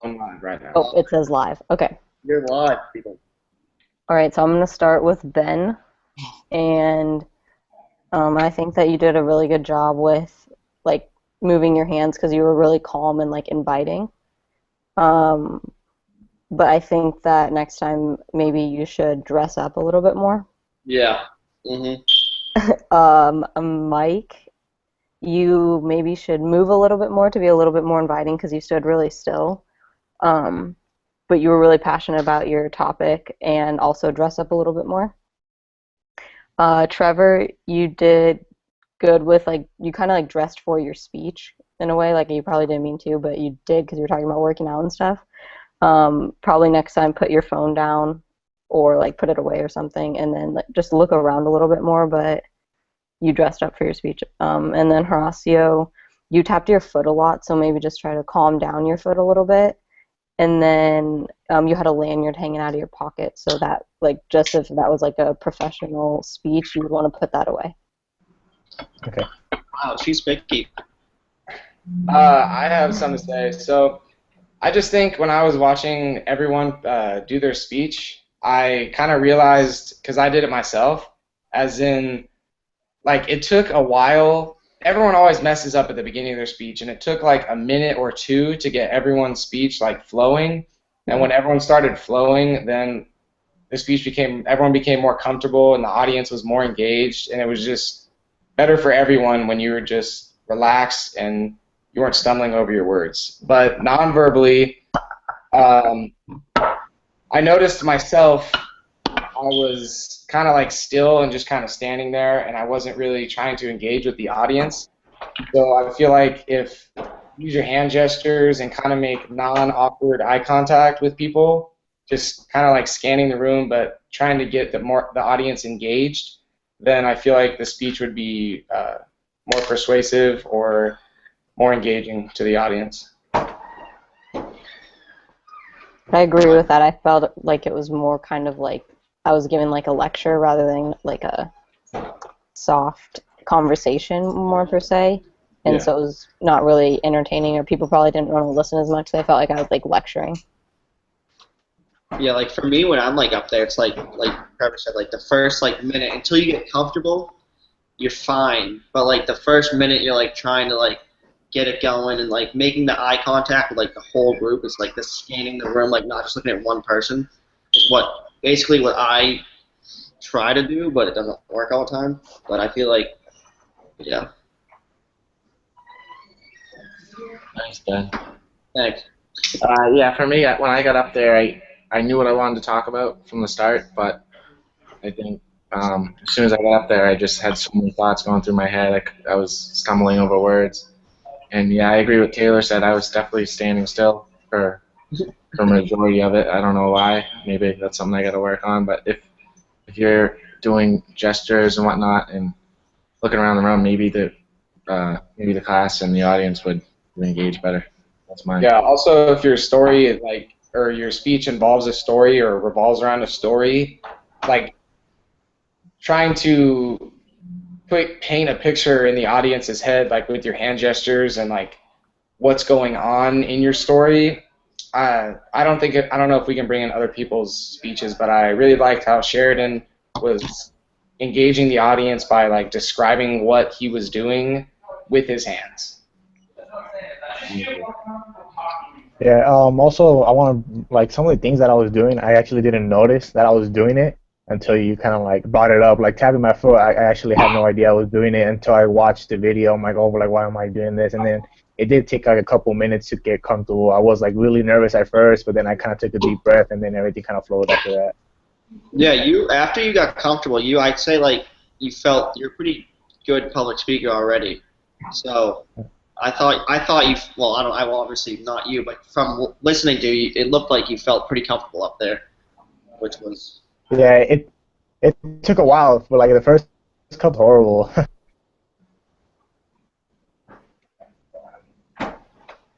I'm live right now. Oh, it says live. Okay. You're live, people. All right, so I'm going to start with Ben. And I think that you did a really good job with like moving your hands because you were really calm and like inviting. Um, but I think that next time maybe you should dress up a little bit more. Yeah. Hmm. Mike, you maybe should move a little bit more to be a little bit more inviting because you stood really still. Um, but you were really passionate about your topic and also dress up a little bit more. Trevor, you did good with like you kind of like dressed for your speech in a way. Like you probably didn't mean to, but you did because you were talking about working out and stuff. Probably next time put your phone down or like put it away or something, and then like, just look around a little bit more. But you dressed up for your speech. And then Horacio, you tapped your foot a lot, so maybe just try to calm down your foot a little bit. And then you had a lanyard hanging out of your pocket, so that like just if that was like a professional speech, you would want to put that away. Okay. Wow, she's picky. I have something to say. So I just think when I was watching everyone do their speech, I kind of realized because I did it myself, as in like it took a while. Everyone always messes up at the beginning of their speech, and it took like a minute or two to get everyone's speech like flowing. And when everyone started flowing, then the speech became everyone became more comfortable, and the audience was more engaged, and it was just better for everyone when you were just relaxed and you weren't stumbling over your words. But non-verbally, um, I noticed myself I was kind of like still and just kind of standing there, and I wasn't really trying to engage with the audience. So I feel like if you use your hand gestures and kind of make non-awkward eye contact with people, just kind of like scanning the room, but trying to get the audience engaged, then I feel like the speech would be more persuasive or more engaging to the audience. I agree with that. I felt like it was more kind of like I was giving like a lecture rather than like a soft conversation more per se. And Yeah. so it was not really entertaining or people probably didn't want to listen as much. So I felt like I was like lecturing. Yeah, like for me when I'm like up there, it's like Trevor said, like the first like minute until you get comfortable, you're fine. But like the first minute you're like trying to like get it going and like making the eye contact with like the whole group. It's like the scanning the room, like not just looking at one person is what basically what I try to do, but it doesn't work all the time. But I feel like yeah. Nice, Ben. Thanks. Yeah, for me, when I got up there, I knew what I wanted to talk about from the start, but I think as soon as I got up there, I just had so many thoughts going through my head. I was stumbling over words. And yeah, I agree with Taylor said. I was definitely standing still for a majority of it. I don't know why. Maybe that's something I got to work on. But if you're doing gestures and whatnot and looking around the room, maybe the class and the audience would engage better. That's mine. Yeah. Also, if your story like or your speech involves a story or revolves around a story, like trying to paint a picture in the audience's head, like with your hand gestures and like what's going on in your story. I don't know if we can bring in other people's speeches, but I really liked how Sheridan was engaging the audience by like describing what he was doing with his hands. Yeah. Also, I want to like some of the things that I was doing. I actually didn't notice that I was doing it until you kind of like brought it up. Like tapping my foot, I actually had no idea I was doing it until I watched the video. I'm like, oh, like why am I doing this? And then it did take like a couple minutes to get comfortable. I was like really nervous at first, but then I kind of took a deep breath, and then everything kind of flowed after that. Yeah, you after you got comfortable, you I'd say like you felt you're a pretty good public speaker already. So I thought you well I will obviously not you, but from listening to you, it looked like you felt pretty comfortable up there, which was Yeah, it took a while, but like the first couple horrible.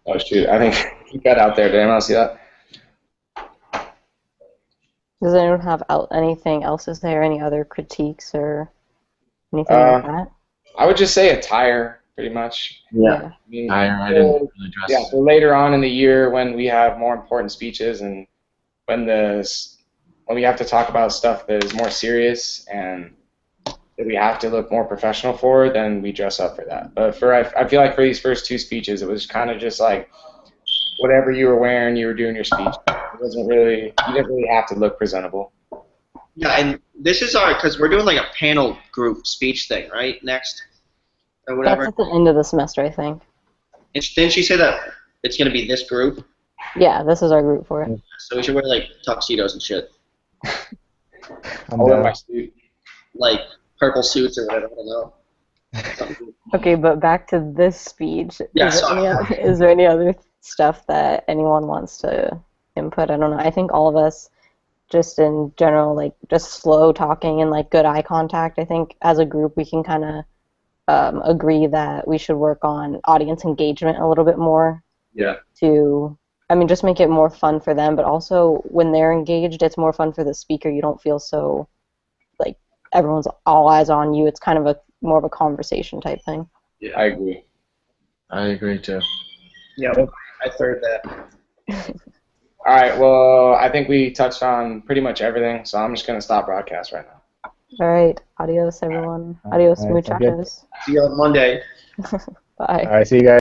Oh shoot! I think he got out there. Did anyone else see that? Does anyone have anything else? Is there any other critiques or anything like Uh, that? I would just say attire. pretty much. Yeah. I mean, I didn't really dress. yeah, so later on in the year when we have more important speeches and when we have to talk about stuff that is more serious and that we have to look more professional for, then we dress up for that. But I feel like for these first two speeches, it was kind of just like whatever you were wearing, you were doing your speech. It wasn't really, you didn't really have to look presentable. Yeah, and this is because we're doing like a panel group speech thing, right? Next, or whatever. That's at the end of the semester, I think. And didn't she say that it's gonna be this group? Yeah, this is our group for it. So we should wear like tuxedos and shit, I'll wear my suit. like purple suits or whatever. I don't know. Something. Okay, but back to this speech. Yeah, Is there any other stuff that anyone wants to input? I don't know. I think all of us, just in general, like just slow talking and like good eye contact. I think as a group we can kind of agree that we should work on audience engagement a little bit more. Yeah. To, I mean, just make it more fun for them, but also when they're engaged, it's more fun for the speaker. You don't feel so like everyone's all eyes on you. It's kind of more of a conversation type thing. Yeah, I agree. I agree too. Yeah, I third that. All right, well, I think we touched on pretty much everything, so I'm just going to stop broadcast right now. All right. Adios, everyone. Adios, all right, sounds good. muchachos. See you on Monday. Bye. All right, see you guys.